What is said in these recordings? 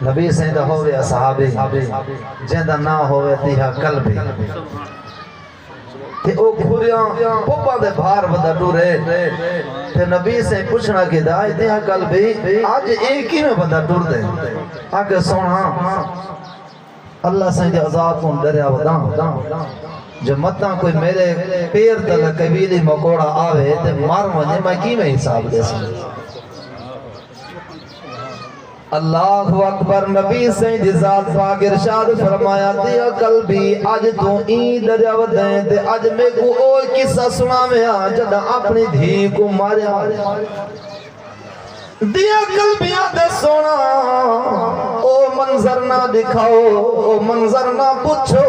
نبی سین دا ہوئے صحابی جیندہ نہ ہوئے تیہا قلبی تے او کھوریاں پوپا دے بھار بدا ڈورے تے نبی سے پوچھنا کہ دائی تیہا قلبی آج ایک ہی میں بدا ڈور دے آگے سونا اللہ سین دے عذاب کن دریا وداں جو متاں کوئی میرے پیر تل قبیلی مکوڑا آوے تے مار مجھے میں کی میں حساب دے سن اللہ اکبر نبی سید ذات پاک ارشاد فرمایا دیا قلبی آج تو این دریا ودیں تے آج میں کو اوہ قصہ سنا میں جدہ اپنی دھی کو ماریا دیا قلبی آدھے سونا او منظر نہ دکھاؤ او منظر نہ پوچھو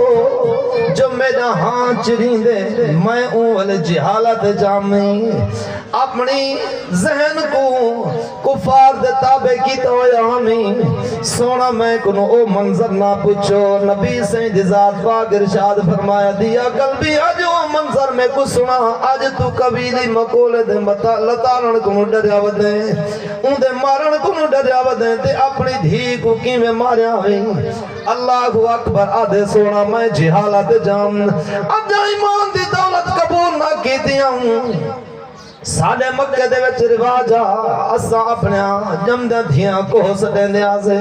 جو میرا ہاں چرین دے میں اول جہالت جامی اپنی ذہن کو کفار دے تابع کی تویامی سونا میں کنو او منظر نہ پوچھو نبی سید ذات پاک ارشاد فرمایا دیا قلبی آج او منظر میں کو سنا آج تو قبیلی مکولے دے لطارن کنو ڈریا ودے ان دے مارن کنو ڈریا ودے تے اپنی دھی کو کی میں ماریا ہوئی اللہ اکبر آدھے سونا میں جہالت جام اب ایمان دی دولت قبول نہ کی دیا ساڑھے مکہ دے وچ رواجا اسا اپنے جم دے دھیاں کو سٹیں دے آسے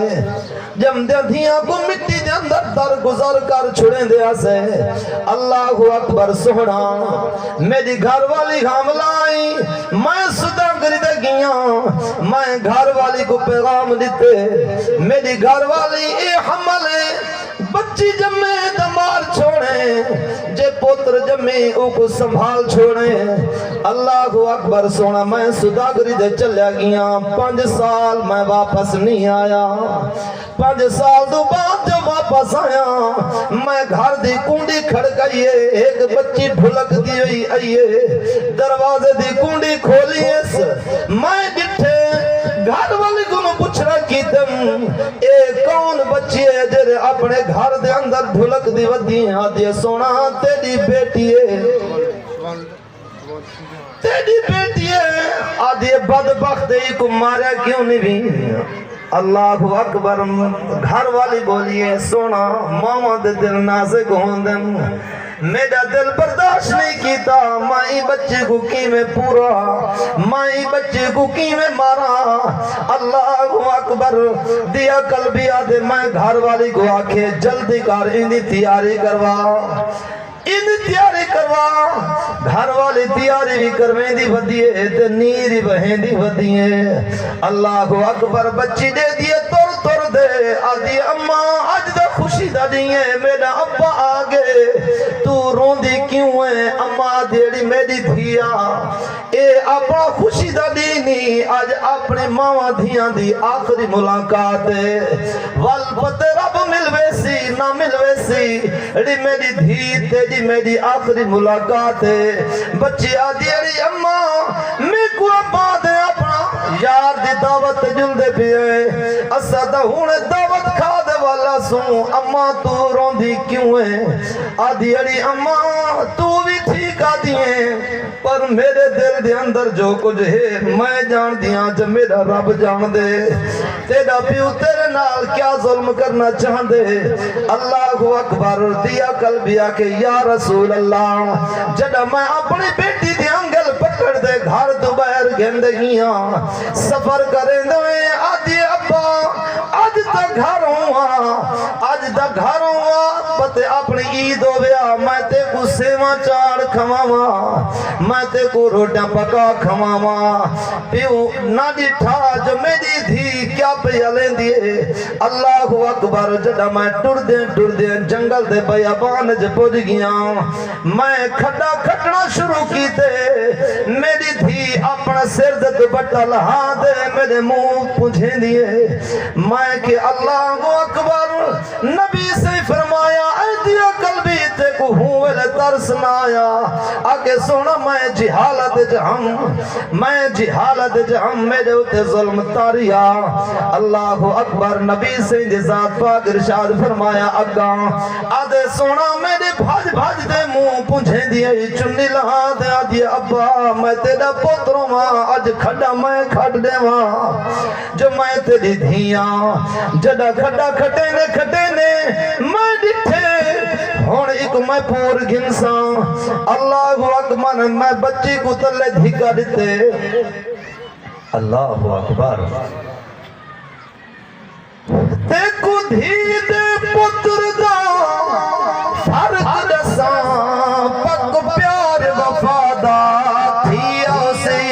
جم دے دھیاں کو مٹی دے اندر در گزر کر چھڑیں دے آسے اللہ اکبر سونا میری گھر والی حاملائی میں صدا کری دے گیاں میں گھر والی کو پیغام دیتے میری گھر والی اے حملے بچی جمے دمار چھوڑیں جے پوتر جمے او کو سنبھال چھوڑیں اللہ اکبر سونا میں صداگری دے چلیا گیا 5 سال میں واپس نہیں آیا 5 سال دو بعد جو واپس آیا میں گھر دی کنڈی کھڑ گئیے ایک بچی ڈھلک دی ہوئی آئیے دروازے دی کنڈی کھولیے میں ڈٹھے گھر والی کو پوچھ رہا کی تم اے کون بچی ہے جرے اپنے گھر دے اندر ڈھلک دی ودی آدھی سونا تیری بیٹی ہے تیری بیٹی ہے آدھی بدبخت ہی کو ماریا کیوں نہیں بھی اللہ اکبر گھر والی بولیے سونا ماما دے دل نازک ہوندن میرا دل برداشت نہیں کیتا مائی بچے کو کی میں پورا مائی بچے کو کی میں مارا اللہ اکبر دیا قلبی آدھے میں گھر والی کو آکھے جلدی کار اندی تیاری کروا تیاری کروا گھر والی تیاری بھی کرویں دی ودیے تے نیری بہیں دی ودیے اللہ اکبر بچی دے دیے تر دے آدھی اماں آج دا خوشی دا دیئے میرا ابا آگے تو رون دی کیوں ہے اماں دیڑی میری دھیا اے اپنا خوشی دا دینی آج اپنے ماما دھیاں دی آخری ملاقات ہے والپت رب ملوے سی نہ ملوے سی ری میری دھی تیری میری آخری ملاقات ہے بچی آدھی ری اماں میں کو ابا دے اپنا یار دی دعوت جل دے پیئے اسدہ ہون دعوت کھا دے والا سوں اماں تو رون دی کیوں ہے آدھی ری اماں تو بھی ٹھیک آدھی ہیں پر میرے دل دے اندر جو کچھ ہے میں جان دیاں جب میرا رب جان دے تیرا پیو تیرے نال کیا ظلم کرنا چاہن دے اللہ اکبر دیا قلبی آکے یا رسول اللہ جڑا میں اپنی بیٹی دی انگل پکڑ دے گھر دوبہر گندگیاں سفر کریں دوئے آدھی ابا آج تک گھر ہوا آج تک گھر ہوا پتے اپنی عید ہو گیا میں تے کو سیواں چاڑ کھواواں میں تے کو روٹیاں پکا کھواواں پیو نہ ڈٹھا جو میری دھی کیا پیالیں دیے اللہ اکبر جڑا میں ٹر دیں جنگل دے بیابان جے پہنچ گیا میں کھڈا کھٹنا شروع کی تے میری دھی اپنا سر دے دوپٹہ لہا دے میرے منہ پوچھیں دیے میں کہ اللہ اکبر نبی سے فرمایا اے دیا قلبی تے کو ہوئے ویلے ترس نہ آیا آگے سونا میں جہالت جہم میرے ہوتے ظلم تاریا اللہ اکبر نبی سے ذات پاک ارشاد فرمایا اگا آدھے سونا میرے بھاج دے منہ پنجھیں دیئے چنی لہا دے آدھے ابا میں تیرا پتروں ماں اج کھڑا میں کھڑ دے ماں جو میں تیری دھیاں جڑا کھٹے نے میں ڈٹھے ہون ایک میں پور گنساں اللہ اکبر میں بچی کو تلے دھگا دیتے اللہ اکبر دیکھو دھی دے پتر دا فرق دساں پک پیار وفادہ تھیا سی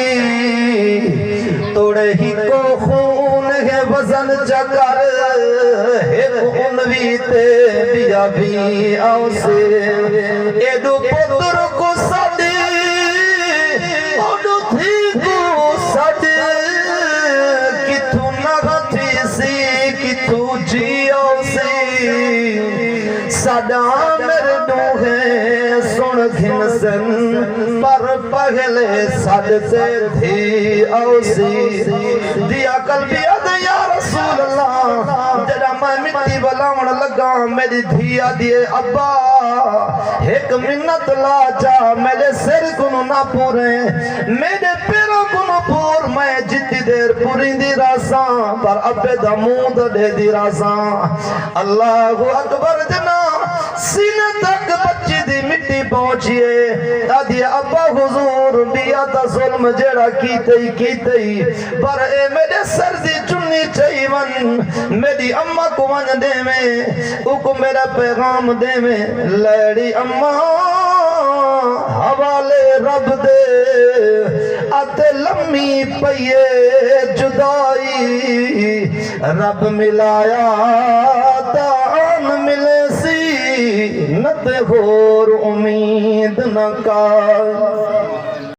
توڑے ہی کو خون ہے وزن چکر ایک انوی تے بیا بھی آؤ سے ایڈو پتر کو سڑی اوڈو تھی کو سڑی کتھو نغتی سی کتھو جیو سی ساڈا میرے ڈوہے سن گھن سن پر پہلے سڑتے تھی آؤ سی دیا قلبی ادھے یا رسول اللہ جڑا میں مٹی بلاؤن لگا میری دھیا دیے ابا ایک منت لا جا میرے سر کنو نہ پورے میرے پیروں کنو پور میں جتی دیر پوری دی راساں پر ابے دا مود دے دی راساں اللہ اکبر جنا سینے تک بچی دی مٹی پہنچیے آدھی ابا حضور بیا تا ظلم جڑا کیتے ہی پر اے میرے سر دی چنی چاہی ون میری اممہ کو ون دے میں اوکو میرا پیغام دے میں لیڑی اممہ حوالے رب دے آتے لمی پئیے جدائی رب ملایا تان ملے سی نت غور امید نہ کار